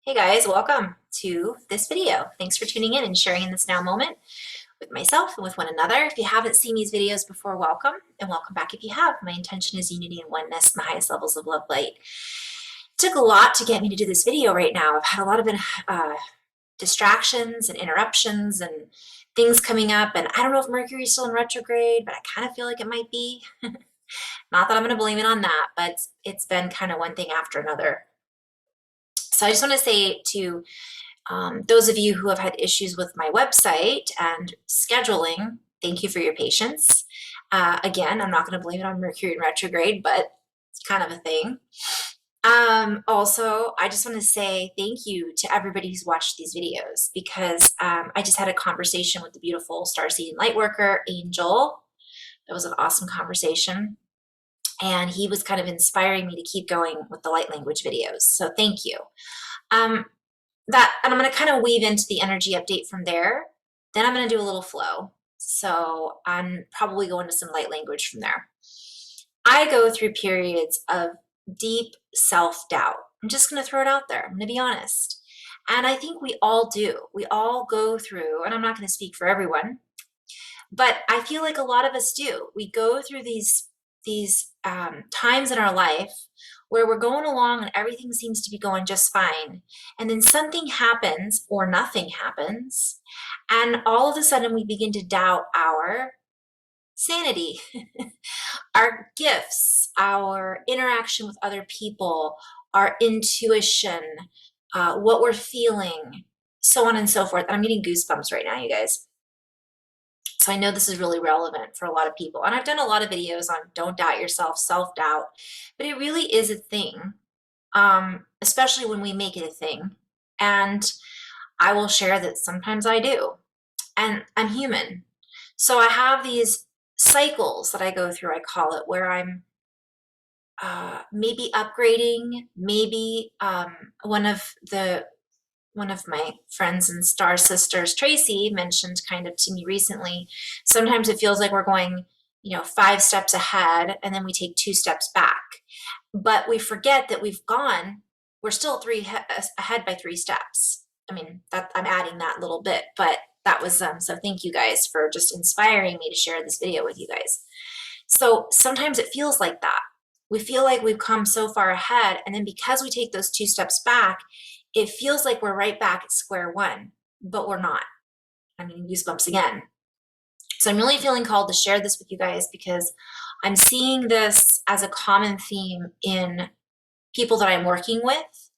Hey guys, welcome to this video. Thanks for tuning in and sharing in this now moment with myself and with one another. If you haven't seen these videos before, welcome, and welcome back if you have. My intention is unity and oneness in the highest levels of love light. It took a lot to get me to do this video right now. I've had a lot of distractions and interruptions and things coming up, and I don't know if Mercury's still in retrograde, but I kind of feel like it might be. Not that I'm going to blame it on that, but it's been kind of one thing after another. So I just want to say to those of you who have had issues with my website and scheduling, thank you for your patience. Again, I'm not going to blame it on Mercury in retrograde, but it's kind of a thing. Also, I just want to say thank you to everybody who's watched these videos because I just had a conversation with the beautiful starseed and lightworker, Angel. That was an awesome conversation. And he was kind of inspiring me to keep going with the light language videos. So thank you. And I'm going to kind of weave into the energy update from there. Then I'm going to do a little flow. So I'm probably going to some light language from there. I go through periods of deep self-doubt. I'm just going to throw it out there. I'm going to be honest. And I think we all do. We all go through, and I'm not going to speak for everyone, but I feel like a lot of us do. We go through these times in our life where we're going along and everything seems to be going just fine. And then something happens or nothing happens. And all of a sudden we begin to doubt our sanity, our gifts, our interaction with other people, our intuition, what we're feeling, so on and so forth. I'm getting goosebumps right now, you guys. So I know this is really relevant for a lot of people. And I've done a lot of videos on don't doubt yourself, self-doubt, but it really is a thing, especially when we make it a thing. And I will share that sometimes I do. And I'm human. So I have these cycles that I go through, I call it, where I'm maybe upgrading, maybe one of my friends and star sisters, Tracy, mentioned kind of to me recently, sometimes it feels like we're going, 5 steps ahead and then we take 2 steps back. But we forget that we're still 3 ahead by 3 steps. I mean, I'm adding that little bit, but that was, so thank you guys for just inspiring me to share this video with you guys. So sometimes it feels like that. We feel like we've come so far ahead, and then because we take those 2 steps back, it feels like we're right back at square one, but we're not. I'm getting goosebumps again. So I'm really feeling called to share this with you guys because I'm seeing this as a common theme in people that I'm working with,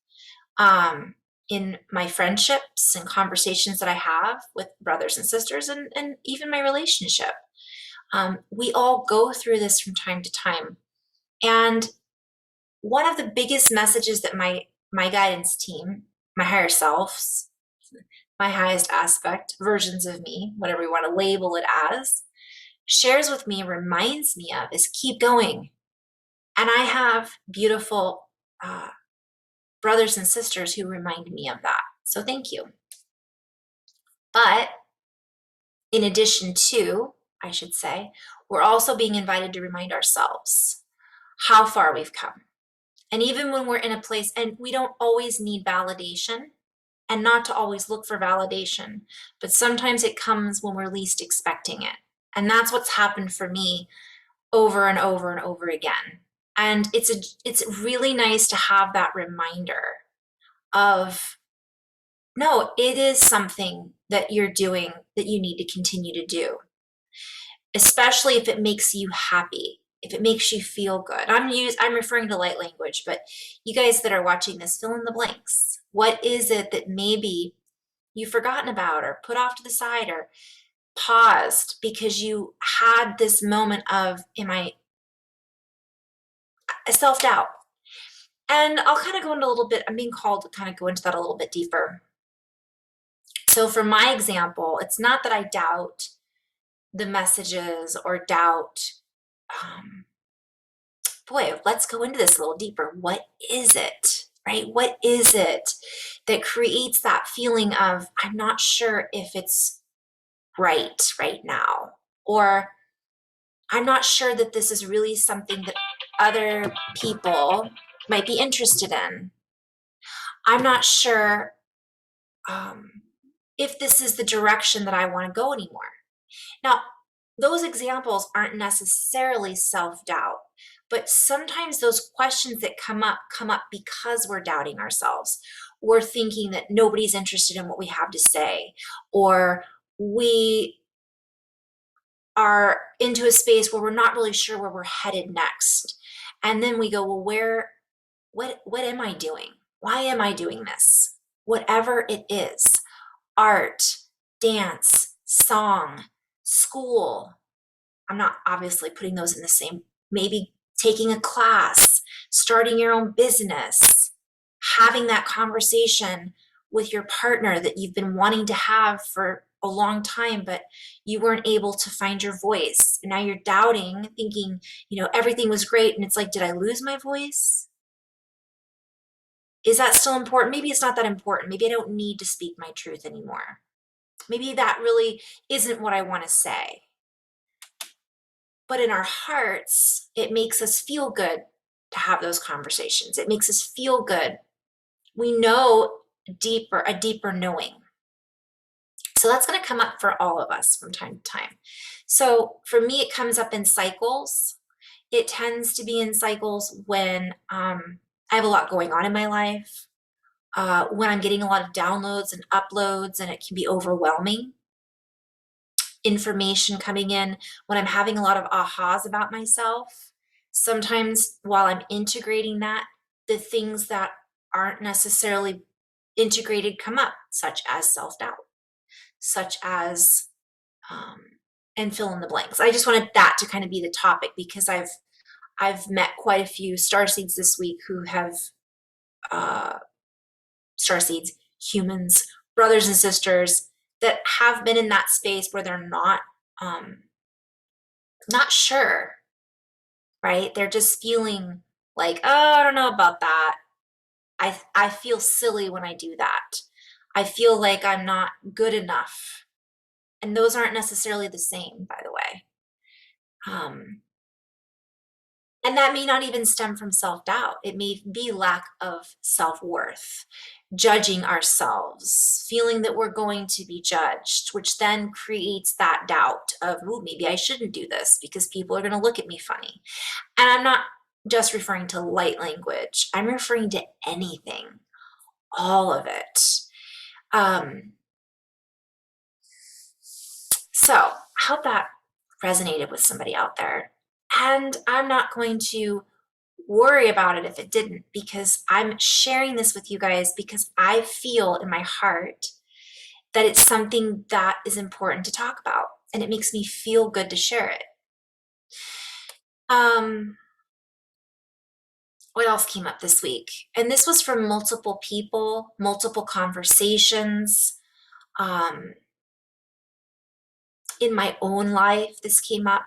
in my friendships and conversations that I have with brothers and sisters, and even my relationship. We all go through this from time to time. And one of the biggest messages that my guidance team, my higher selves, my highest aspect, versions of me, whatever you want to label it as, shares with me, reminds me of, is keep going. And I have beautiful brothers and sisters who remind me of that. So thank you. But in addition to, I should say, we're also being invited to remind ourselves how far we've come. And even when we're in a place, and we don't always need validation, and not to always look for validation, but sometimes it comes when we're least expecting it. And that's what's happened for me over and over and over again. And it's really nice to have that reminder of, no, it is something that you're doing that you need to continue to do, especially if it makes you happy, if it makes you feel good. I'm referring to light language, but you guys that are watching this, fill in the blanks. What is it that maybe you've forgotten about or put off to the side or paused because you had this moment of, self-doubt? And I'll kind of go into a little bit, I'm being called to kind of go into that a little bit deeper. So for my example, it's not that I doubt the messages or doubt, boy, let's go into this a little deeper. What is it, right? What is it that creates that feeling of, I'm not sure if it's right now, or I'm not sure that this is really something that other people might be interested in. I'm not sure if this is the direction that I want to go anymore. Now, those examples aren't necessarily self-doubt, but sometimes those questions that come up because we're doubting ourselves. We're thinking that nobody's interested in what we have to say, or we are into a space where we're not really sure where we're headed next. And then we go, well, what am I doing? Why am I doing this? Whatever it is, art, dance, song, school. I'm not obviously putting those in the same, maybe taking a class, starting your own business, having that conversation with your partner that you've been wanting to have for a long time, but you weren't able to find your voice. And now you're doubting, thinking, everything was great. And it's like, did I lose my voice? Is that still important? Maybe it's not that important. Maybe I don't need to speak my truth anymore. Maybe that really isn't what I want to say. But in our hearts, it makes us feel good to have those conversations. It makes us feel good. We know a deeper knowing. So that's going to come up for all of us from time to time. So for me, it comes up in cycles. It tends to be in cycles when I have a lot going on in my life, when I'm getting a lot of downloads and uploads, and it can be overwhelming. Information coming in, when I'm having a lot of ahas about myself. Sometimes while I'm integrating that, the things that aren't necessarily integrated come up, such as self-doubt, such as and fill in the blanks. I just wanted that to kind of be the topic because I've met quite a few starseeds this week who have starseeds, humans, brothers and sisters that have been in that space where they're not sure, right? They're just feeling like, oh, I don't know about that. I feel silly when I do that. I feel like I'm not good enough. And those aren't necessarily the same, by the way. And that may not even stem from self-doubt. It may be lack of self-worth, judging ourselves, feeling that we're going to be judged, which then creates that doubt of, oh, maybe I shouldn't do this because people are going to look at me funny. And I'm not just referring to light language. I'm referring to anything, all of it. So I hope that resonated with somebody out there. And I'm not going to worry about it if it didn't, because I'm sharing this with you guys because I feel in my heart that it's something that is important to talk about, and it makes me feel good to share it. What else came up this week? And this was from multiple people, multiple conversations. In my own life, this came up.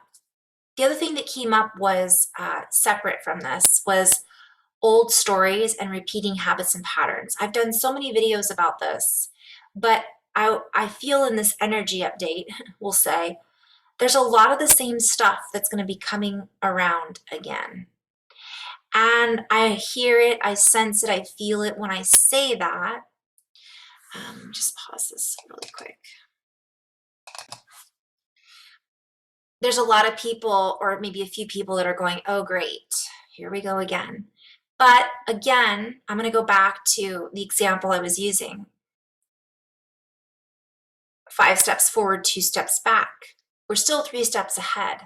The other thing that came up was separate from this was old stories and repeating habits and patterns. I've done so many videos about this, but I feel in this energy update, we'll say, there's a lot of the same stuff that's going to be coming around again. And I hear it, I sense it, I feel it when I say that. Just pause this really quick. There's a lot of people, or maybe a few people, that are going, oh, great, here we go again. But again, I'm going to go back to the example I was using. 5 steps forward, 2 steps back. We're still 3 steps ahead.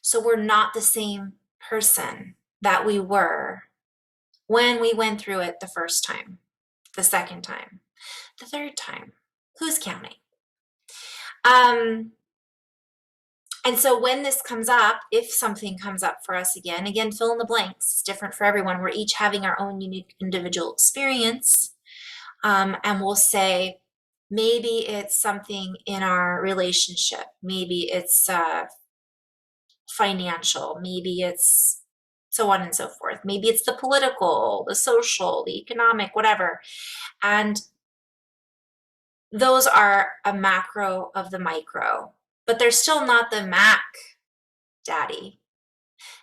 So we're not the same person that we were when we went through it the first time, the second time, the third time. Who's counting? And so when this comes up, if something comes up for us again, fill in the blanks. It's different for everyone. We're each having our own unique individual experience. And we'll say, maybe it's something in our relationship. Maybe it's financial. Maybe it's so on and so forth. Maybe it's the political, the social, the economic, whatever. And those are a macro of the micro, but they're still not the Mac daddy,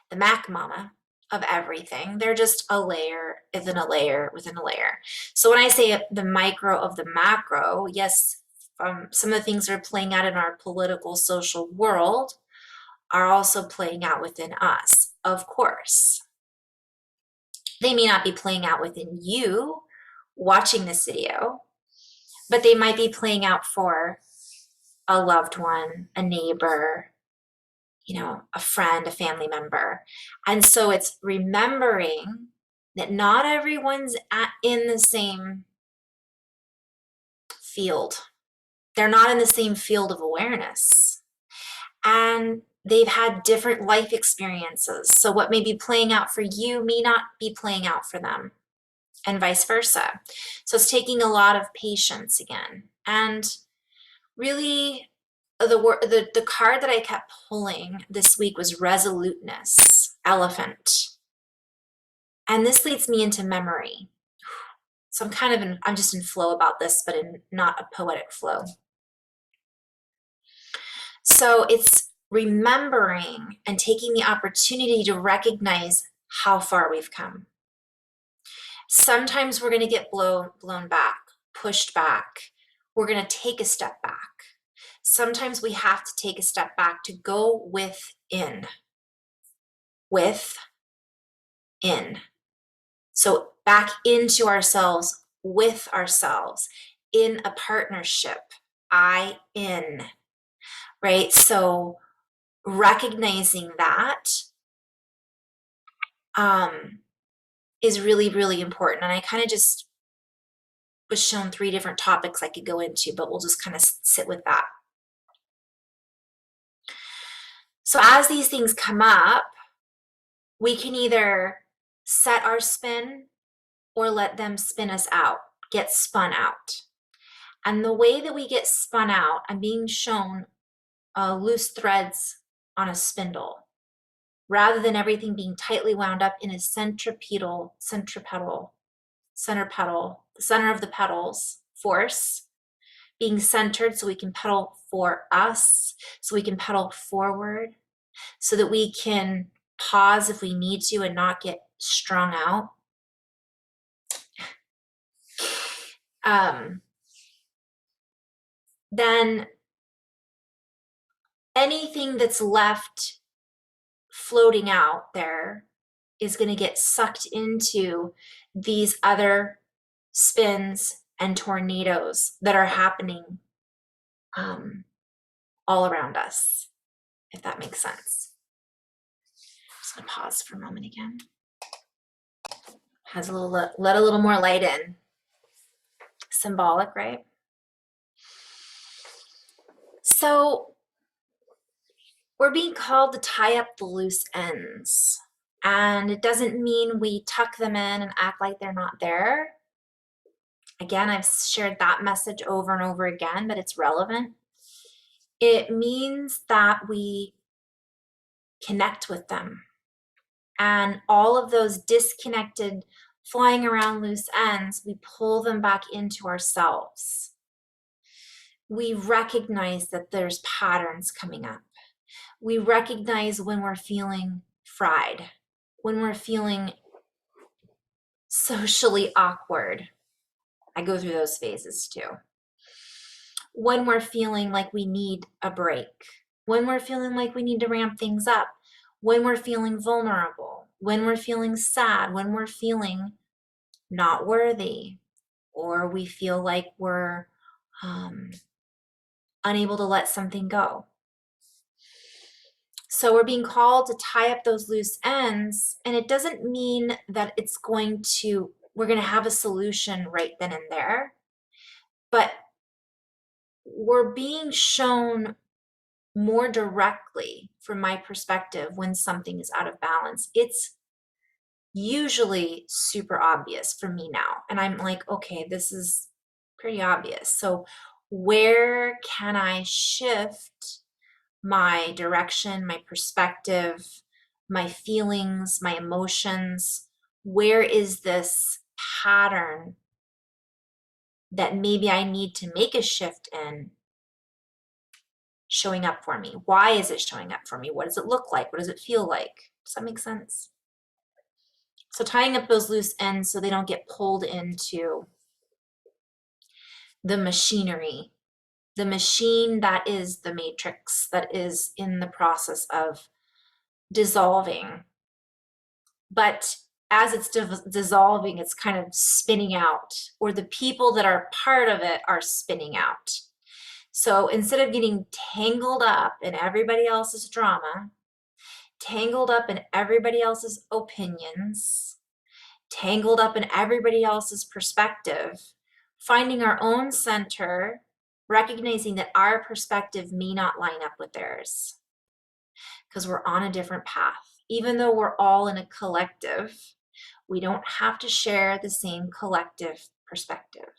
the Mac mama. of everything. They're just a layer within a layer within a layer. So when I say the micro of the macro, yes, some of the things that are playing out in our political, social world are also playing out within us, of course. They may not be playing out within you watching this video, but they might be playing out for a loved one, a neighbor, a friend, a family member. And so it's remembering that not everyone's in the same field. They're not in the same field of awareness. And they've had different life experiences. So what may be playing out for you may not be playing out for them, and vice versa. So it's taking a lot of patience again. And really, the card that I kept pulling this week was resoluteness, elephant. And this leads me into memory. So I'm just in flow about this, but in not a poetic flow. So it's remembering and taking the opportunity to recognize how far we've come. Sometimes we're going to get blown back, pushed back. We're going to take a step back. Sometimes we have to take a step back to go within. So back into ourselves, with ourselves, in a partnership, in, right? So recognizing that is really, really important. And I kind of just was shown 3 different topics I could go into, but we'll just kind of sit with that. So as these things come up, we can either set our spin or let them spin us out, get spun out. And the way that we get spun out, I'm being shown loose threads on a spindle, rather than everything being tightly wound up in a center pedal, the center of the pedals force, being centered so we can pedal for us, so we can pedal forward, so that we can pause if we need to and not get strung out. Then anything that's left floating out there is going to get sucked into these other spins and tornadoes that are happening all around us, if that makes sense. I'm just going to pause for a moment again. Has let a little more light in. Symbolic, right? So we're being called to tie up the loose ends. And it doesn't mean we tuck them in and act like they're not there. Again, I've shared that message over and over again, but it's relevant. It means that we connect with them. And all of those disconnected, flying around loose ends, we pull them back into ourselves. We recognize that there's patterns coming up. We recognize when we're feeling fried, when we're feeling socially awkward. I go through those phases too. When we're feeling like we need a break, when we're feeling like we need to ramp things up, when we're feeling vulnerable, when we're feeling sad, when we're feeling not worthy, or we feel like we're unable to let something go. So we're being called to tie up those loose ends, and it doesn't mean that we're going to have a solution right then and there, but we're being shown more directly, from my perspective, when something is out of balance. It's usually super obvious for me now, and I'm like, okay, this is pretty obvious. So where can I shift my direction, my perspective, my feelings, my emotions? Where is this pattern that maybe I need to make a shift in showing up for me? Why is it showing up for me? What does it look like? What does it feel like? Does that make sense? So tying up those loose ends so they don't get pulled into the machinery, the machine that is the matrix, that is in the process of dissolving. But as it's dissolving, it's kind of spinning out, or the people that are part of it are spinning out. So instead of getting tangled up in everybody else's drama, tangled up in everybody else's opinions, tangled up in everybody else's perspective, finding our own center, recognizing that our perspective may not line up with theirs because we're on a different path. Even though we're all in a collective, we don't have to share the same collective perspective.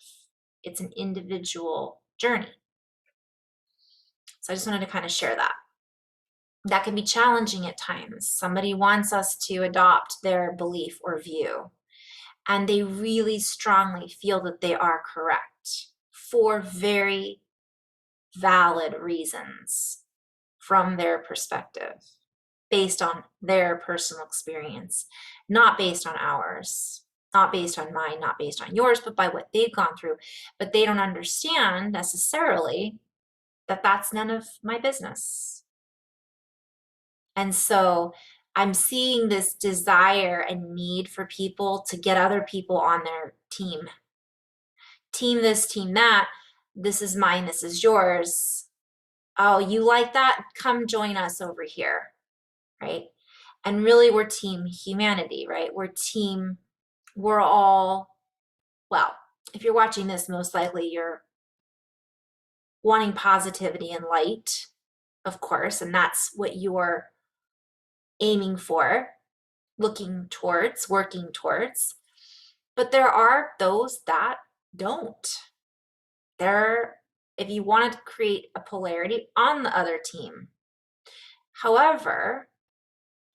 It's an individual journey. So I just wanted to kind of share that. That can be challenging at times. Somebody wants us to adopt their belief or view, and they really strongly feel that they are correct for very valid reasons from their perspective, based on their personal experience, not based on ours, not based on mine, not based on yours, but by what they've gone through. But they don't understand necessarily that that's none of my business. And so I'm seeing this desire and need for people to get other people on their team. Team this, team that. This is mine, this is yours. Oh, you like that? Come join us over here, right? And really, we're team humanity, right? We're all, well, if you're watching this, most likely you're wanting positivity and light, of course, and that's what you're aiming for, looking towards, working towards. But there are those that don't. If you wanted to create a polarity on the other team. However,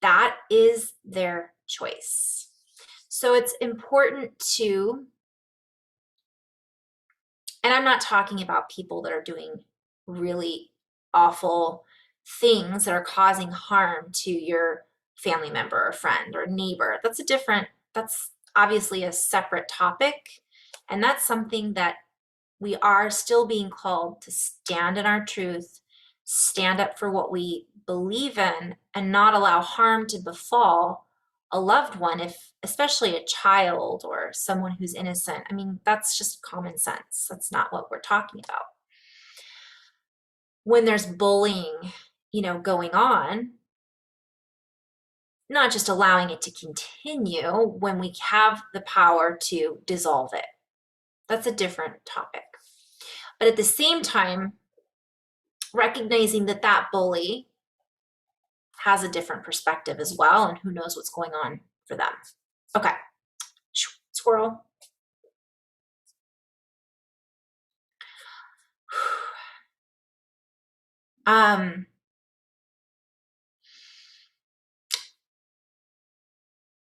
that is their choice. So it's important to, and I'm not talking about people that are doing really awful things that are causing harm to your family member or friend or neighbor. That's obviously a separate topic. And that's something that we are still being called to stand in our truth, stand up for what we believe in, and not allow harm to befall a loved one, especially a child or someone who's innocent. I mean, that's just common sense. That's not what we're talking about. When there's bullying, going on, not just allowing it to continue when we have the power to dissolve it. That's a different topic. But at the same time, recognizing that that bully has a different perspective as well, and who knows what's going on for them. Okay, squirrel.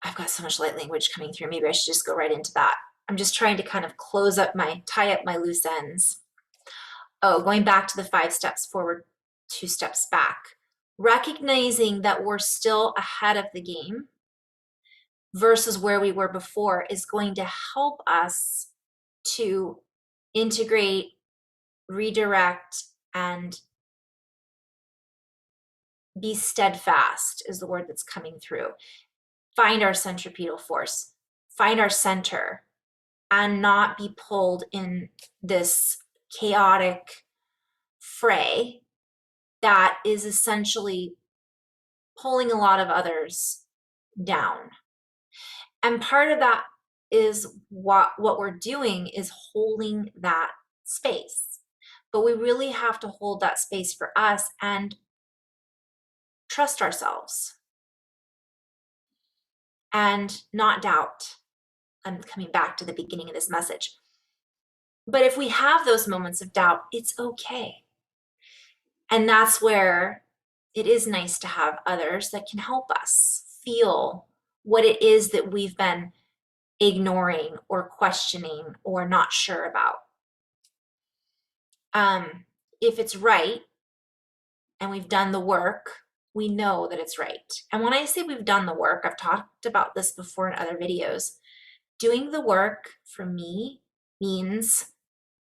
I've got so much light language coming through. Maybe I should just go right into that. I'm just trying to kind of tie up my loose ends. Oh, going back to the 5 steps forward, 2 steps back. Recognizing that we're still ahead of the game versus where we were before is going to help us to integrate, redirect, and be steadfast is the word that's coming through. Find our centripetal force, find our center, and not be pulled in this chaotic fray that is essentially pulling a lot of others down. And part of that is what we're doing is holding that space. But we really have to hold that space for us and trust ourselves and not doubt. I'm coming back to the beginning of this message. But if we have those moments of doubt, it's okay. And that's where it is nice to have others that can help us feel what it is that we've been ignoring or questioning or not sure about. If it's right and we've done the work we know that it's right. And when I say we've done the work, I've talked about this before in other videos. Doing the work for me means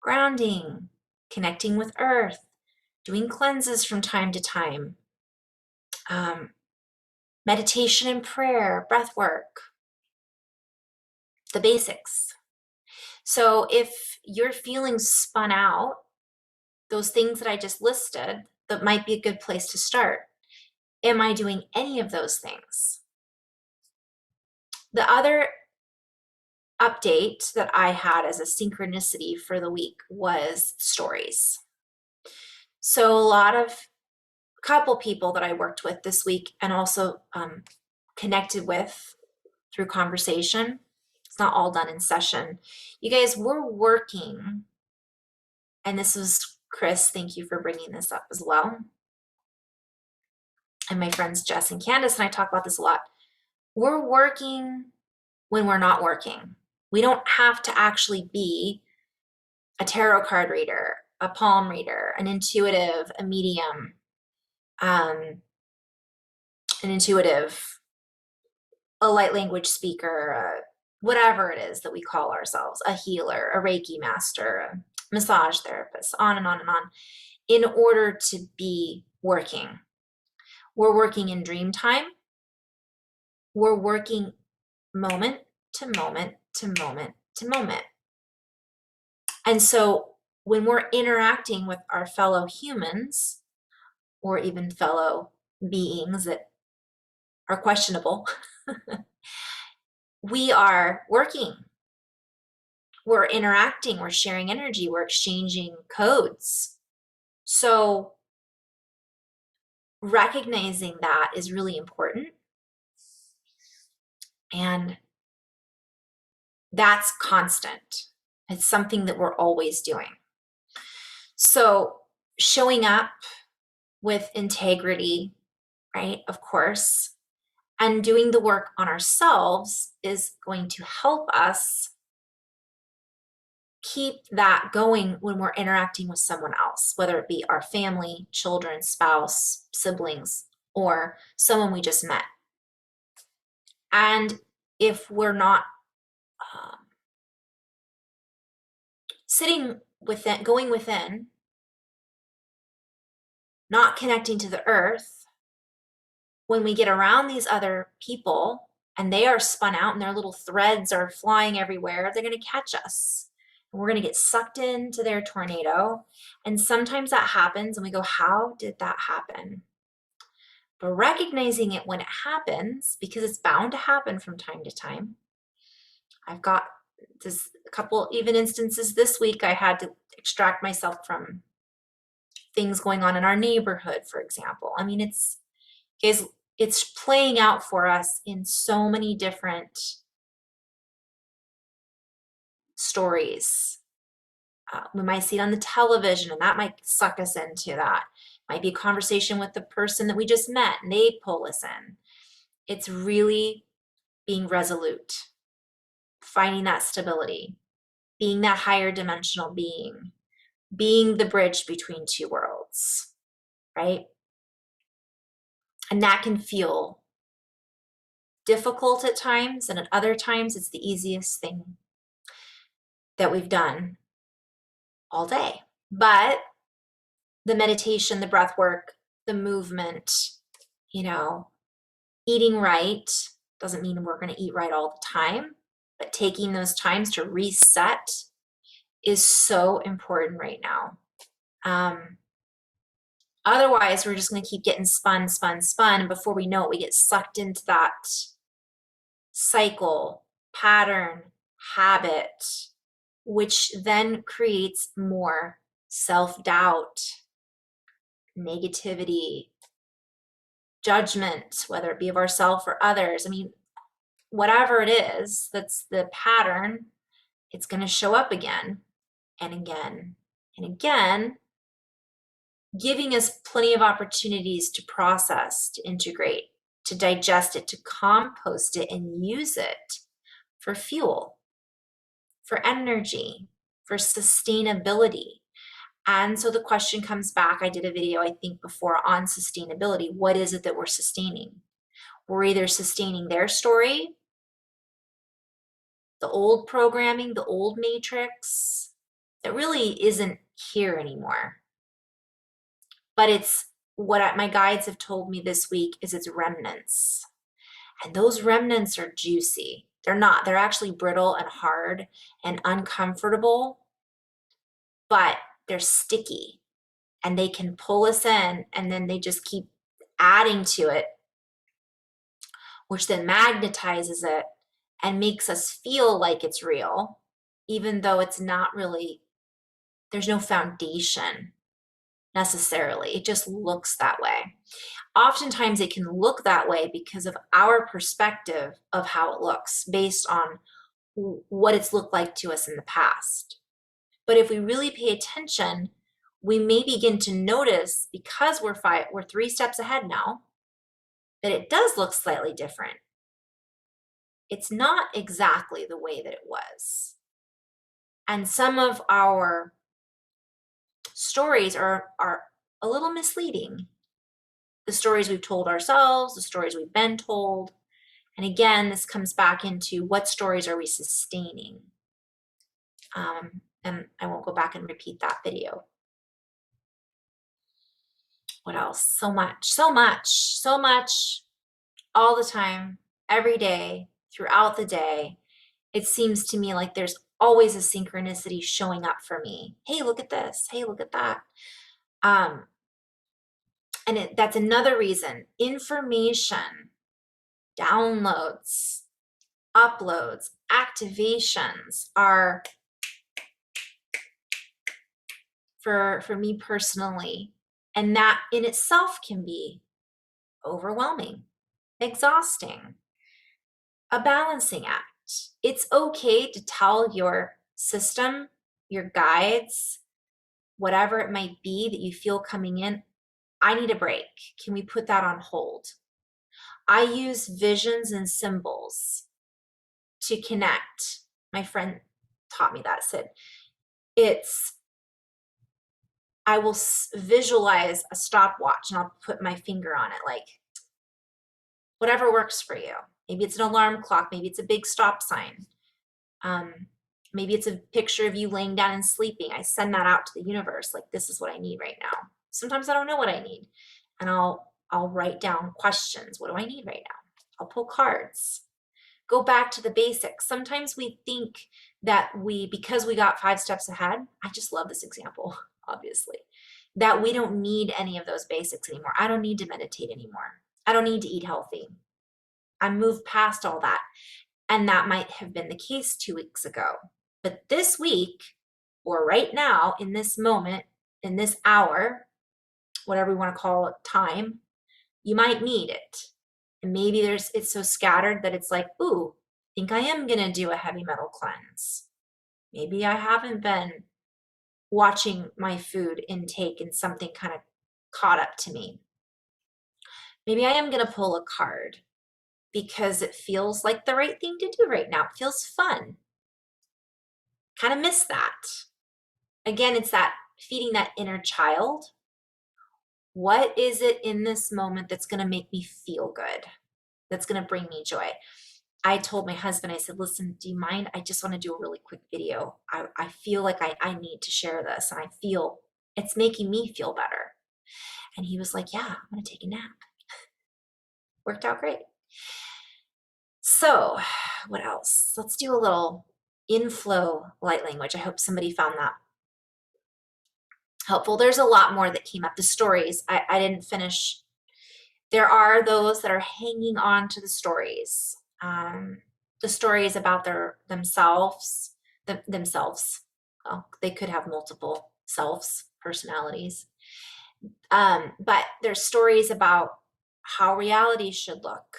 grounding, connecting with earth, doing cleanses from time to time, meditation and prayer, breath work, the basics. So if you're feeling spun out, those things that I just listed, that might be a good place to start. Am I doing any of those things? The other update that I had as a synchronicity for the week was stories. So a couple people that I worked with this week and also connected with through conversation. It's not all done in session. You guys, we're working, and this was Chris, thank you for bringing this up as well. And my friends Jess and Candace and I talk about this a lot. We're working when we're not working. We don't have to actually be a tarot card reader, a palm reader, an intuitive, a medium, an intuitive, a light language speaker, whatever it is that we call ourselves, a healer, a Reiki master, a massage therapist, on and on and on, in order to be working. We're working in dream time. We're working moment to moment to moment to moment. And so when we're interacting with our fellow humans, or even fellow beings that are questionable, we are working. We're interacting, we're sharing energy, we're exchanging codes. So recognizing that is really important. And that's constant. It's something that we're always doing. So showing up with integrity, right, of course, and doing the work on ourselves is going to help us keep that going when we're interacting with someone else, whether it be our family, children, spouse, siblings, or someone we just met. And if we're not sitting within, going within, not connecting to the earth, when we get around these other people and they are spun out and their little threads are flying everywhere, they're going to catch us. And we're going to get sucked into their tornado. And sometimes that happens and we go, how did that happen? But recognizing it when it happens, because it's bound to happen from time to time. I've got this a couple even instances this week. I had to extract myself from things going on in our neighborhood, for example. I mean, it's playing out for us in so many different stories. We might see it on the television, and that might suck us into that. Might be a conversation with the person that we just met, and they pull us in. It's really being resolute, finding that stability, being that higher dimensional being the bridge between two worlds, right? And that can feel difficult at times, and at other times it's the easiest thing that we've done all day. But the meditation, the breath work, the movement, eating right doesn't mean we're going to eat right all the time, but taking those times to reset is so important right now. Otherwise, we're just going to keep getting spun, and before we know it, we get sucked into that cycle, pattern, habit, which then creates more self-doubt, negativity, judgment, whether it be of ourselves or others. I mean, whatever it is, that's the pattern, it's going to show up again and again and again, giving us plenty of opportunities to process, to integrate, to digest it, to compost it, and use it for fuel, for energy, for sustainability. And so the question comes back. I did a video, I think, before on sustainability. What is it that we're sustaining? We're either sustaining their story, the old programming, the old matrix that really isn't here anymore. But it's what my guides have told me this week is it's remnants. And those remnants are juicy. They're not. They're actually brittle and hard and uncomfortable, but they're sticky and they can pull us in, and then they just keep adding to it, which then magnetizes it and makes us feel like it's real, even though it's not really. There's no foundation necessarily. It just looks that way. Oftentimes it can look that way because of our perspective of how it looks based on what it's looked like to us in the past. But if we really pay attention, we may begin to notice, because we're 3 steps ahead now, that it does look slightly different. It's not exactly the way that it was. And some of our stories are a little misleading. The stories we've told ourselves, the stories we've been told. And again, this comes back into what stories are we sustaining? And I won't go back and repeat that video. What else? So much, all the time, every day, throughout the day. It seems to me like there's always a synchronicity showing up for me. Hey, look at this. Hey, look at that. And that's another reason. Information, downloads, uploads, activations are, for me personally, and that in itself can be overwhelming, exhausting, a balancing act. It's okay to tell your system, your guides, whatever it might be that you feel coming in, I need a break. Can we put that on hold? I use visions and symbols to connect. My friend taught me that, said I will visualize a stopwatch and I'll put my finger on it, like whatever works for you. Maybe it's an alarm clock. Maybe it's a big stop sign. Maybe it's a picture of you laying down and sleeping. I send that out to the universe, like, this is what I need right now. Sometimes I don't know what I need, and I'll write down questions. What do I need right now? I'll pull cards. Go back to the basics. Sometimes we think that because we got 5 steps ahead, I just love this example, obviously, that we don't need any of those basics anymore. I don't need to meditate anymore. I don't need to eat healthy. I moved past all that. And that might have been the case 2 weeks ago. But this week, or right now, in this moment, in this hour, whatever we want to call it, time, you might need it. And maybe it's so scattered that it's like, ooh, I think I am going to do a heavy metal cleanse. Maybe I haven't been watching my food intake and something kind of caught up to me. Maybe I am going to pull a card because it feels like the right thing to do right now. It feels fun. Kind of miss that. Again, it's that feeding that inner child. What is it in this moment that's going to make me feel good? That's going to bring me joy? I told my husband, I said, listen, do you mind? I just want to do a really quick video. I feel like I need to share this, and I feel it's making me feel better. And he was like, yeah, I'm going to take a nap. Worked out great. So what else? Let's do a little inflow light language. I hope somebody found that helpful. There's a lot more that came up. The stories, I didn't finish. There are those that are hanging on to the stories about themselves. Well, they could have multiple selves, personalities. But there's stories about how reality should look,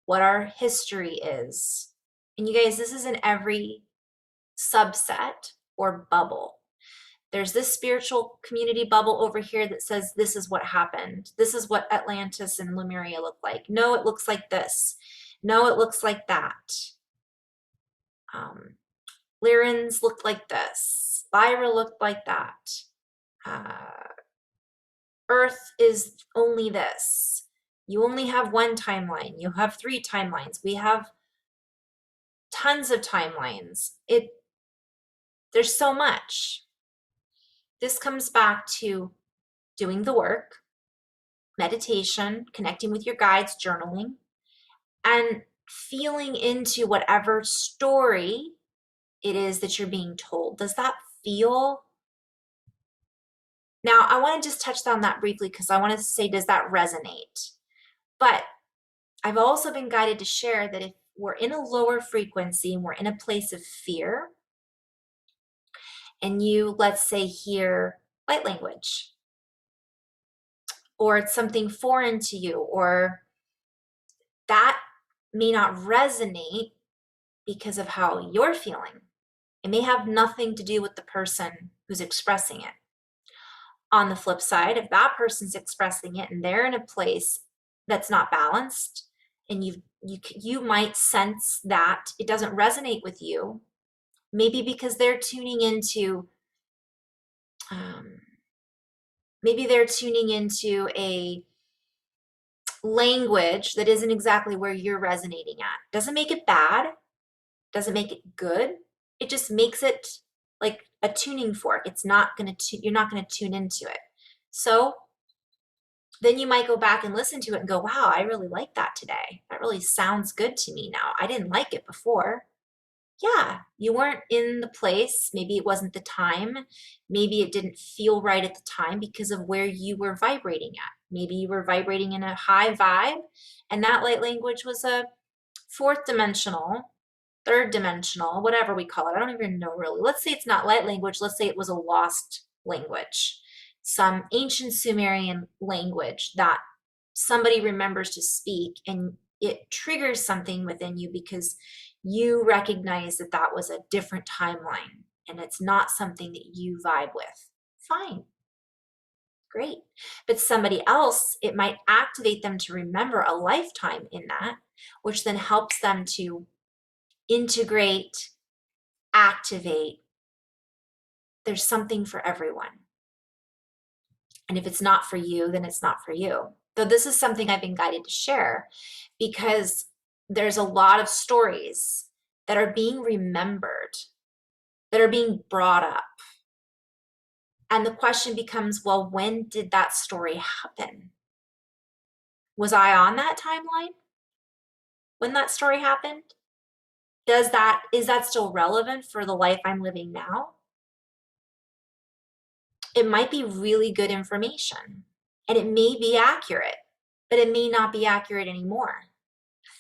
what our history is. And you guys, this is in every subset or bubble. There's this spiritual community bubble over here that says this is what happened. This is what Atlantis and Lemuria look like. No, it looks like this. No, it looks like that. Lyrans look like this. Lyra looked like that. Earth is only this. You only have one timeline. You have 3 timelines. We have tons of timelines. There's so much. This comes back to doing the work, meditation, connecting with your guides, journaling, and feeling into whatever story it is that you're being told. Does that feel? Now, I want to just touch on that briefly because I want to say, does that resonate? But I've also been guided to share that if we're in a lower frequency and we're in a place of fear, and you, let's say, hear light language, or it's something foreign to you, or that may not resonate because of how you're feeling. It may have nothing to do with the person who's expressing it. On the flip side, if that person's expressing it and they're in a place that's not balanced, and you might sense that it doesn't resonate with you, maybe because they're tuning into a language that isn't exactly where you're resonating at. Doesn't make it bad, doesn't make it good. It just makes it like a tuning fork. You're not going to tune into it. So then you might go back and listen to it and go, wow, I really like that today. That really sounds good to me now. I didn't like it before. Yeah, you weren't in the place. Maybe it wasn't the time. Maybe it didn't feel right at the time because of where you were vibrating at. Maybe you were vibrating in a high vibe, and that light language was a 4th dimensional, 3rd dimensional, whatever we call it. I don't even know really. Let's say it's not light language. Let's say it was a lost language, some ancient Sumerian language that somebody remembers to speak, and it triggers something within you because you recognize that that was a different timeline and it's not something that you vibe with. Fine. Great. But somebody else, it might activate them to remember a lifetime in that, which then helps them to integrate, activate. There's something for everyone. And if it's not for you, then it's not for you. Though this is something I've been guided to share because there's a lot of stories that are being remembered, that are being brought up. And the question becomes, well, when did that story happen? Was I on that timeline when that story happened? Is that still relevant for the life I'm living now? It might be really good information and it may be accurate, but it may not be accurate anymore.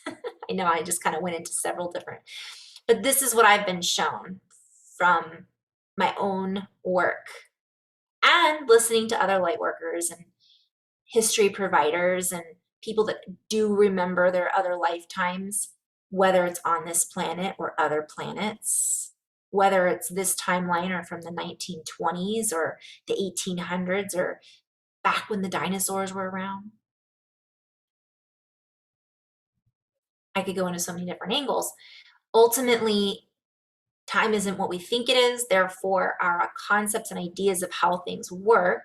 I know I just kind of went into several different, but this is what I've been shown from my own work and listening to other light workers and history providers and people that do remember their other lifetimes, whether it's on this planet or other planets, whether it's this timeline or from the 1920s or the 1800s or back when the dinosaurs were around. I could go into so many different angles. Ultimately, time isn't what we think it is. Therefore, our concepts and ideas of how things work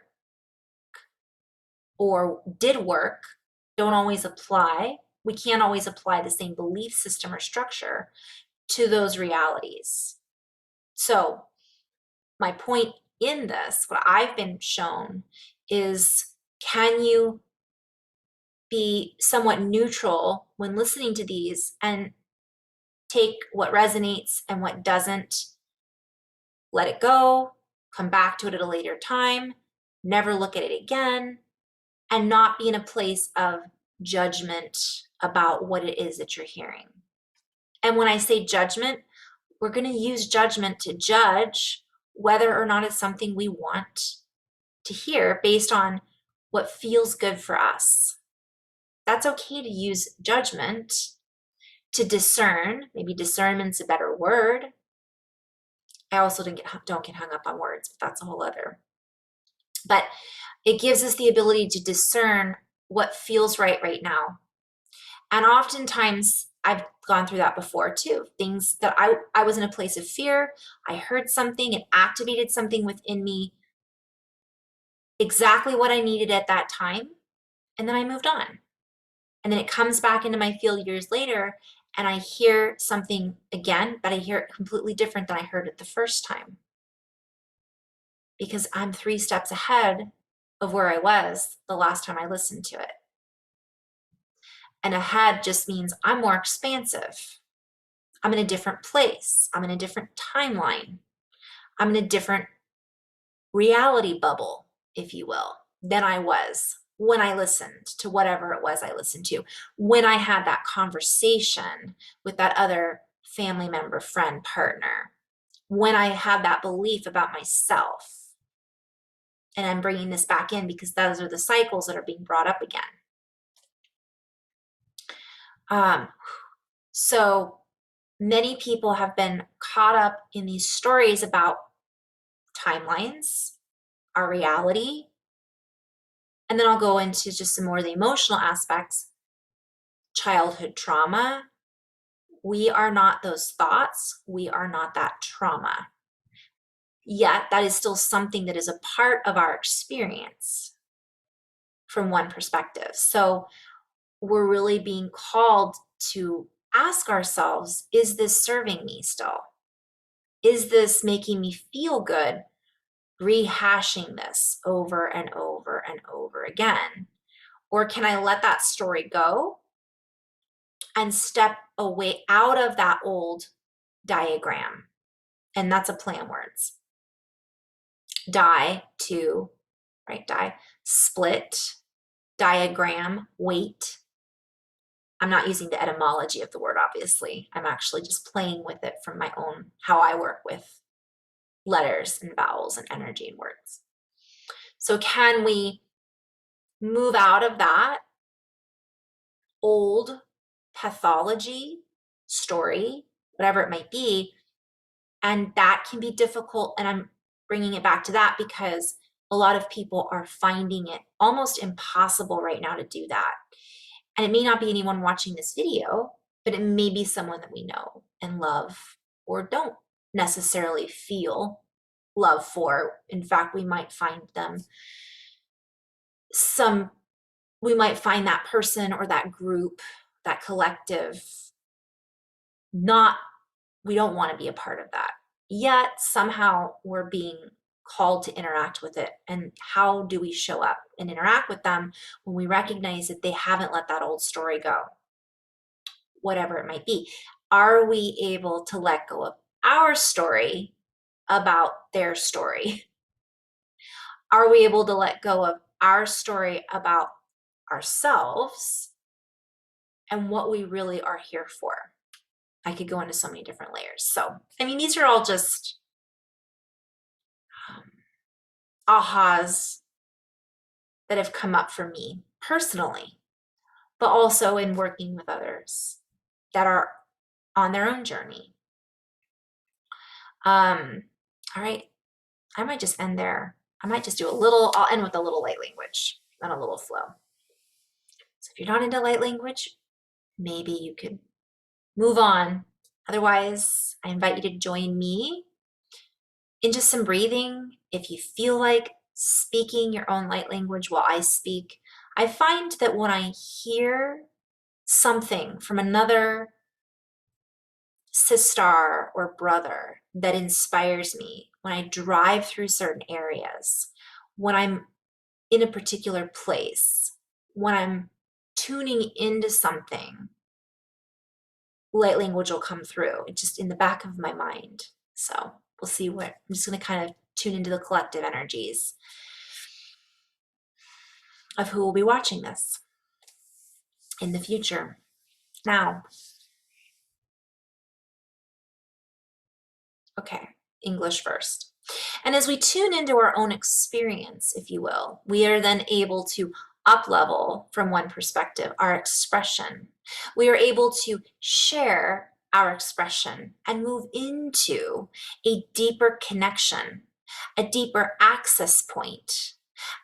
or did work don't always apply. We can't always apply the same belief system or structure to those realities. So my point in this, what I've been shown is, can you be somewhat neutral when listening to these and take what resonates and what doesn't, let it go, come back to it at a later time, never look at it again, and not be in a place of judgment about what it is that you're hearing. And when I say judgment, we're going to use judgment to judge whether or not it's something we want to hear based on what feels good for us. That's okay to use judgment to discern. Maybe discernment's a better word. I also don't get hung up on words, but that's a whole other. But it gives us the ability to discern what feels right now. And oftentimes I've gone through that before too. Things that I was in a place of fear. I heard something, it activated something within me, exactly what I needed at that time. And then I moved on. And then it comes back into my field years later, and I hear something again, but I hear it completely different than I heard it the first time. Because I'm 3 steps ahead of where I was the last time I listened to it. And ahead just means I'm more expansive. I'm in a different place. I'm in a different timeline. I'm in a different reality bubble, if you will, than I was when I listened to whatever it was I listened to, when I had that conversation with that other family member, friend, partner, when I had that belief about myself. And I'm bringing this back in because those are the cycles that are being brought up again. So many people have been caught up in these stories about timelines, our reality, and then I'll go into just some more of the emotional aspects. Childhood trauma. We are not those thoughts. We are not that trauma. Yet that is still something that is a part of our experience from one perspective. So we're really being called to ask ourselves, is this serving me still? Is this making me feel good rehashing this over and over and over again? Or can I let that story go and step away out of that old diagram? And that's a play on words. Die to, right? Die, split, diagram, weight. I'm not using the etymology of the word, obviously. I'm actually just playing with it from my own, how I work with letters and vowels and energy and words. So can we move out of that old pathology, story, whatever it might be? And that can be difficult. And I'm bringing it back to that because a lot of people are finding it almost impossible right now to do that. And it may not be anyone watching this video, but it may be someone that we know and love or don't necessarily feel love for. In fact, we might find that person or that group, that collective, we don't want to be a part of that. Yet somehow we're being called to interact with it. And how do we show up and interact with them when we recognize that they haven't let that old story go? Whatever it might be. Are we able to let go of our story about their story? Are we able to let go of our story about ourselves and what we really are here for? I could go into so many different layers. So, I mean, these are all just ahas that have come up for me personally, but also in working with others that are on their own journey. All right, I might just end there. I might just do I'll end with a little light language and a little flow. So if you're not into light language, maybe you could move on. Otherwise, I invite you to join me in just some breathing. If you feel like speaking your own light language while I speak, I find that when I hear something from another sister or brother that inspires me, when I drive through certain areas, when I'm in a particular place, when I'm tuning into something, light language will come through. It's just in the back of my mind. So we'll see what, I'm just going to kind of tune into the collective energies of who will be watching this in the future. Now, okay, English first. And as we tune into our own experience, if you will, we are then able to up-level from one perspective, our expression. We are able to share our expression and move into a deeper connection, a deeper access point,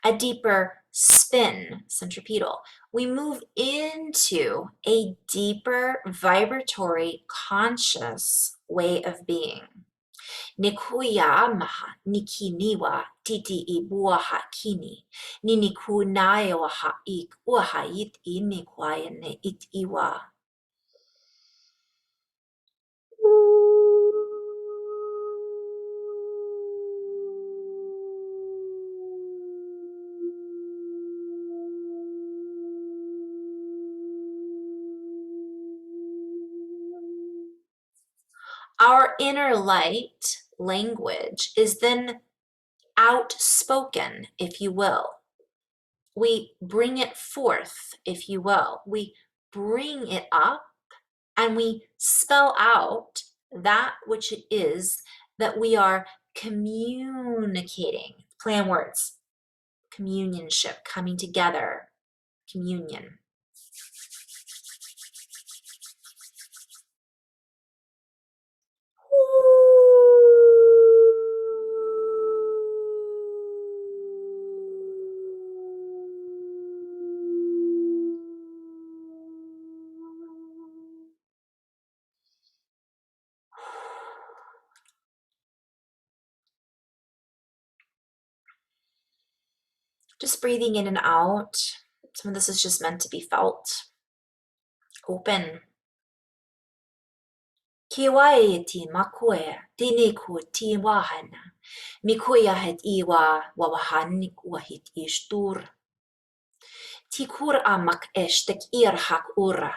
A deeper spin, centripetal. We move into a deeper vibratory conscious way of being. Nikuya maha nikiniwa titi ibuaha kini. Ninikunaewaha ik uahait inikwayane it iwa. Our inner light language is then outspoken, if you will. We bring it forth, if you will. We bring it up and we spell out that which it is that we are communicating. Play on words. Communionship, coming together, communion. Just breathing in and out. Some of this is just meant to be felt. Open. Kiwae ti makue, tiniku ti wahana. Mikuya het iwa wawahanik wahit ishtur. Tikur amak eshtek irhak ura.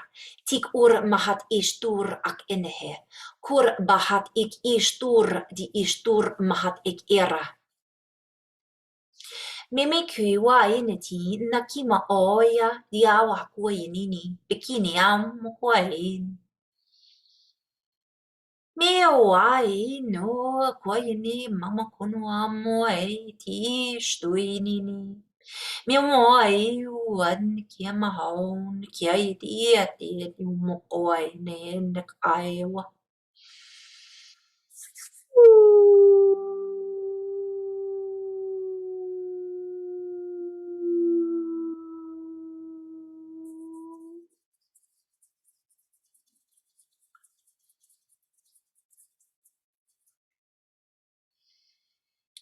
Tik ur mahat ishtur ak inhe. Kur bahat ik ishtur di ishtur mahat ik ira. Mimi kuwa initi nakima oya diawa kuinini. Bikini am kuain. Meoai no kuaini mama kono amoe ti shtuinini. Meoai uan kia mahaon kia idia te mo oi ne nek aiwa.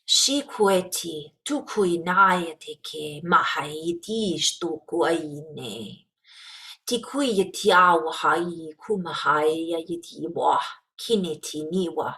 Shikueti tukui naete ke mahaiti stu kuaine. Tikui yetiawa hai kumahai yetiwa kineti niwa.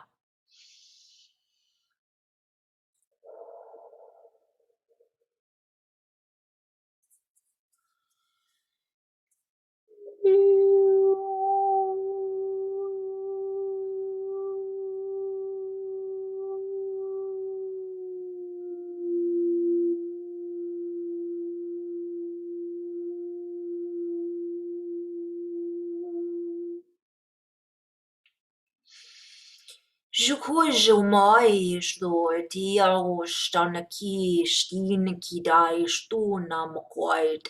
Jukuj mai sto tiao stanaki stinki dai stuna mokoid.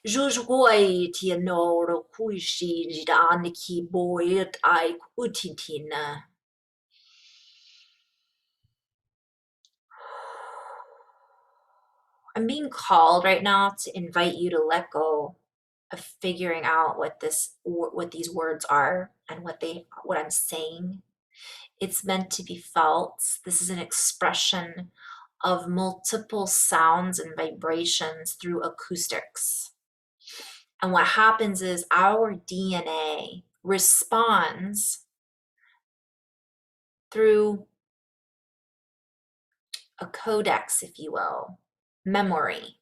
Jujgoi tianoro kuishi jidaniki boit ai utitina. I'm being called right now to invite you to let go of figuring out what these words are and what I'm saying. It's meant to be felt. This is an expression of multiple sounds and vibrations through acoustics. And what happens is our DNA responds through a codex, if you will, memory.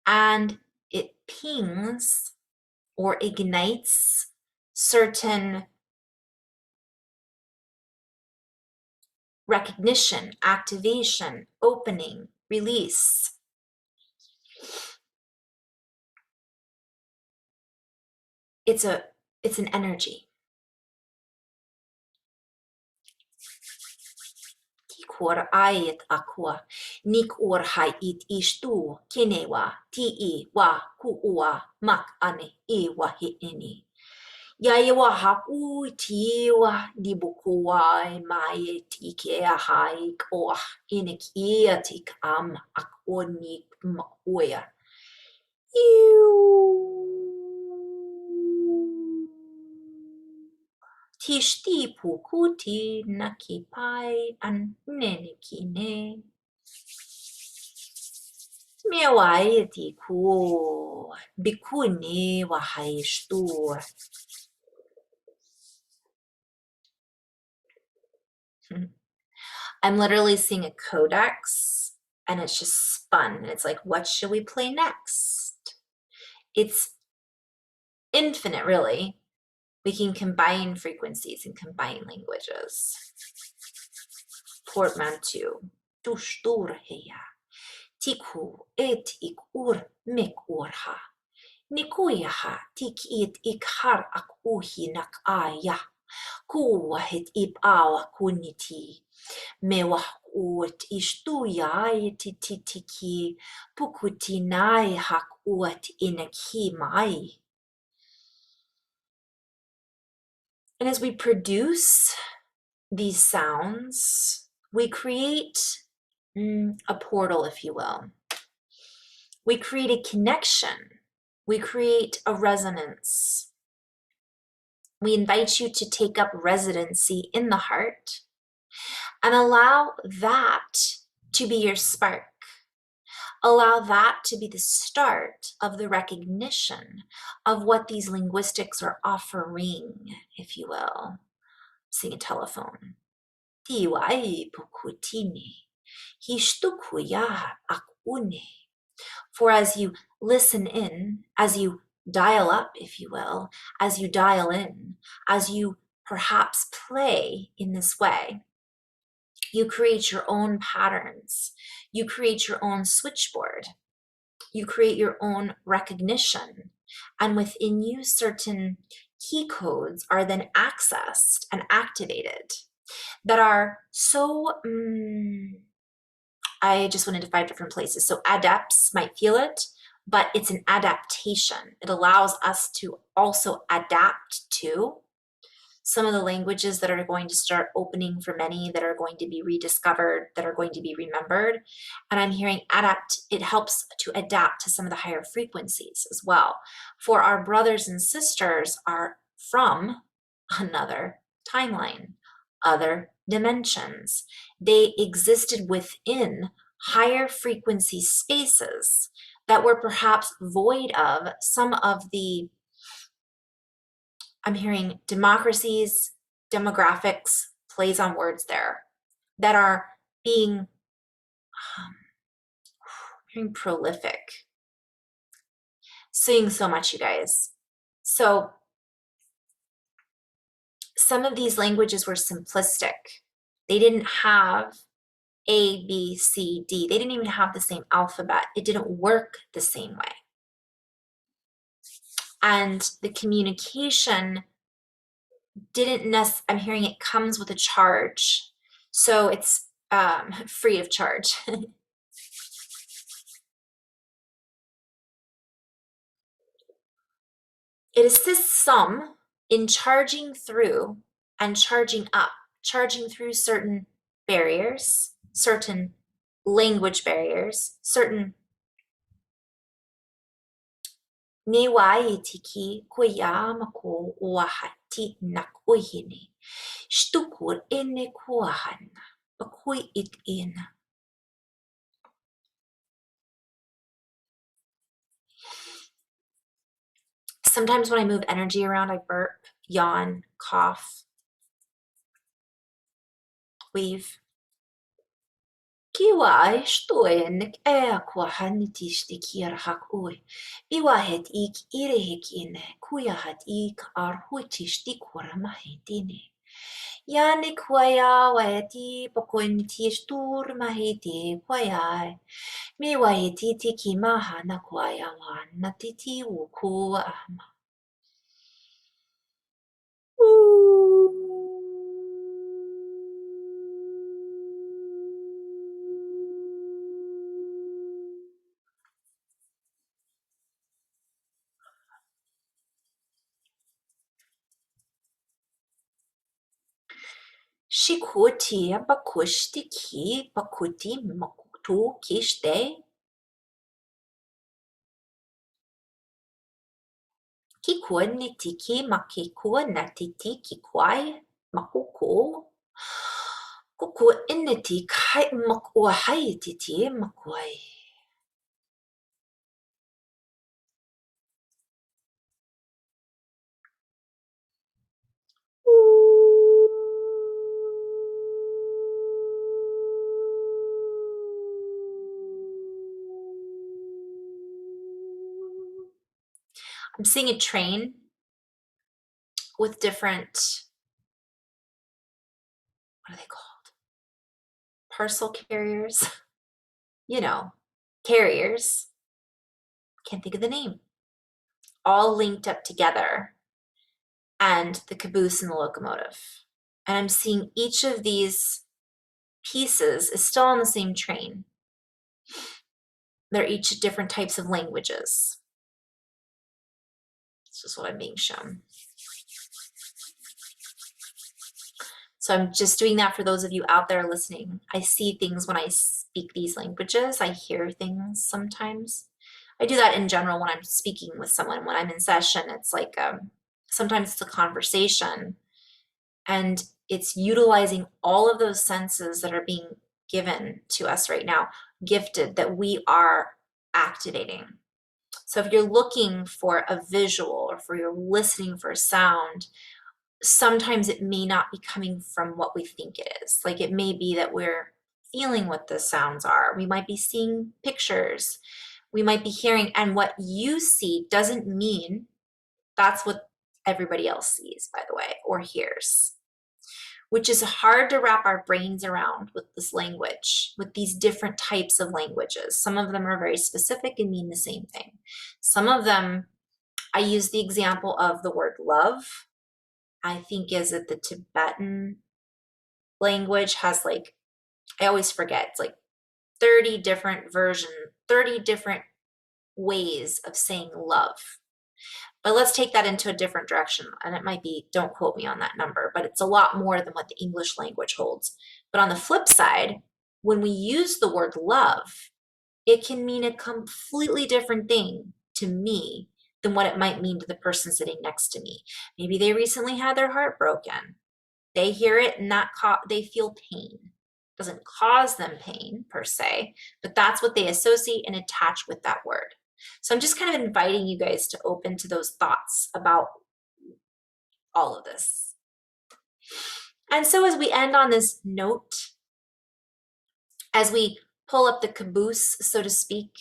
And it pings or ignites certain recognition, activation, opening, release. It's an energy. Kor ait aqua, nik or hai it ishtu, kinewa, ti wa, kuua, mak ane, wa hi ini. Yaiwa haku tiwa di bukuai mai tike a haik o inik iatik am akonik makuya. Tishti pukuti nakipai an nenekine. Mewai tiku bikuni wahaishtu. I'm literally seeing a codex and it's just fun. And it's like, what should we play next? It's infinite, really. We can combine frequencies and combine languages. Portmanteau. Tushtur heya. Tiku et ik ur mik urha. Nikuyaha tik it ik har ak uhi nak aya. Kuwahit ip awa kuniti. Mewah uat ishtuya titiki pukutinai hak uat inakimai. And as we produce these sounds, we create a portal, if you will. We create a connection. We create a resonance. We invite you to take up residency in the heart and allow that to be your spark. Allow that to be the start of the recognition of what these linguistics are offering, if you will. Sing a telephone. Tiwai pukutini. Hishtukuya akune. For as you listen in, as you dial up, if you will, as you dial in, as you perhaps play in this way, you create your own patterns. You create your own switchboard. You create your own recognition. And within you, certain key codes are then accessed and activated that are so, I just went into 5 different places. So adepts might feel it, but it's an adaptation. It allows us to also adapt to some of the languages that are going to start opening for many, that are going to be rediscovered, that are going to be remembered. And I'm hearing adapt, it helps to adapt to some of the higher frequencies as well. For our brothers and sisters are from another timeline, other dimensions. They existed within higher frequency spaces that were perhaps void of some of the, I'm hearing democracies, demographics, plays on words there, that are being prolific. Seeing so much, you guys. So some of these languages were simplistic. They didn't have A, B, C, D. They didn't even have the same alphabet. It didn't work the same way. And the communication didn't I'm hearing it comes with a charge. So it's free of charge. It assists some in charging through and charging up, charging through certain barriers, certain language barriers, certain newaitiki koyamako wahati nakoyini shtukur ene kuahana bakoi it in. Sometimes when I move energy around, I burp, yawn, cough, weave. Kiwa shtoenek kwa hanitish tikir hakui. Iwahet ik irehik in kuyahat ik arhuitish tikura mahitine. Yani kwaya wayati pakointish tur mahiti kwaya. Mi wayati tiki maha na kwaya wan natiti wuku ama. Shikuti bakushtiki bakuti makutu kishte. Kikua nitiki makikua natiti kikwai makuku. Kuku initi kai makua haititi makwai. I'm seeing a train with different, what are they called? Parcel carriers. You know, carriers. Can't think of the name. All linked up together, and the caboose and the locomotive. And I'm seeing each of these pieces is still on the same train. They're each different types of languages. This is what I'm being shown. So I'm just doing that for those of you out there listening. I see things when I speak these languages. I hear things sometimes. I do that in general when I'm speaking with someone. When I'm in session, it's like sometimes it's a conversation, and it's utilizing all of those senses that are being given to us right now, gifted, that we are activating. So if you're looking for a visual, or if you're listening for a sound, sometimes it may not be coming from what we think it is. Like it may be that we're feeling what the sounds are. We might be seeing pictures. We might be hearing, and what you see doesn't mean that's what everybody else sees, by the way, or hears, which is hard to wrap our brains around with this language, with these different types of languages. Some of them are very specific and mean the same thing. Some of them, I use the example of the word love. I think is that the Tibetan language has like, I always forget, it's like 30 different versions, 30 different ways of saying love. But let's take that into a different direction. And it might be, don't quote me on that number, but it's a lot more than what the English language holds. But on the flip side, when we use the word love, it can mean a completely different thing to me than what it might mean to the person sitting next to me. Maybe they recently had their heart broken. They hear it and they feel pain. It doesn't cause them pain per se, but that's what they associate and attach with that word. So I'm just kind of inviting you guys to open to those thoughts about all of this. And so as we end on this note, as we pull up the caboose, so to speak,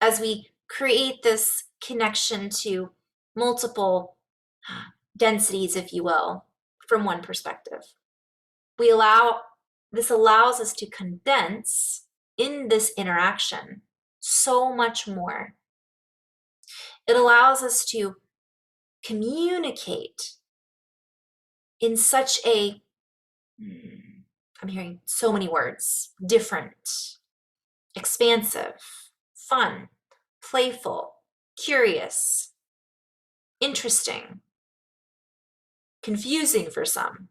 as we create this connection to multiple densities, if you will, from one perspective, this allows us to condense in this interaction so much more. It allows us to communicate in such a, I'm hearing so many words, different, expansive, fun, playful, curious, interesting, confusing for some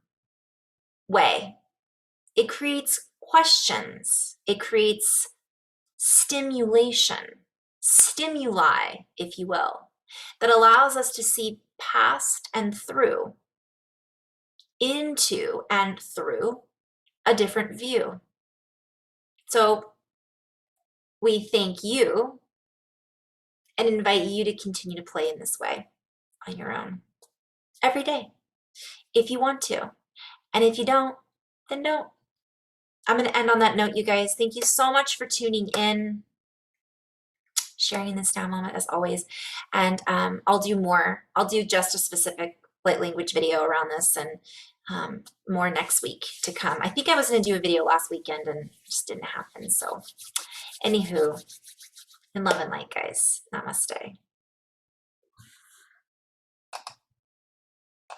way. It creates questions. It creates stimulation, stimuli, if you will, that allows us to see past and through, into and through a different view. So we thank you and invite you to continue to play in this way on your own every day, if you want to. And if you don't, then don't. I'm going to end on that note, you guys. Thank you so much for tuning in, sharing this now moment as always. And I'll do more. I'll do just a specific light language video around this, and more next week to come. I think I was going to do a video last weekend and it just didn't happen. So anywho, in love and light, guys. Namaste.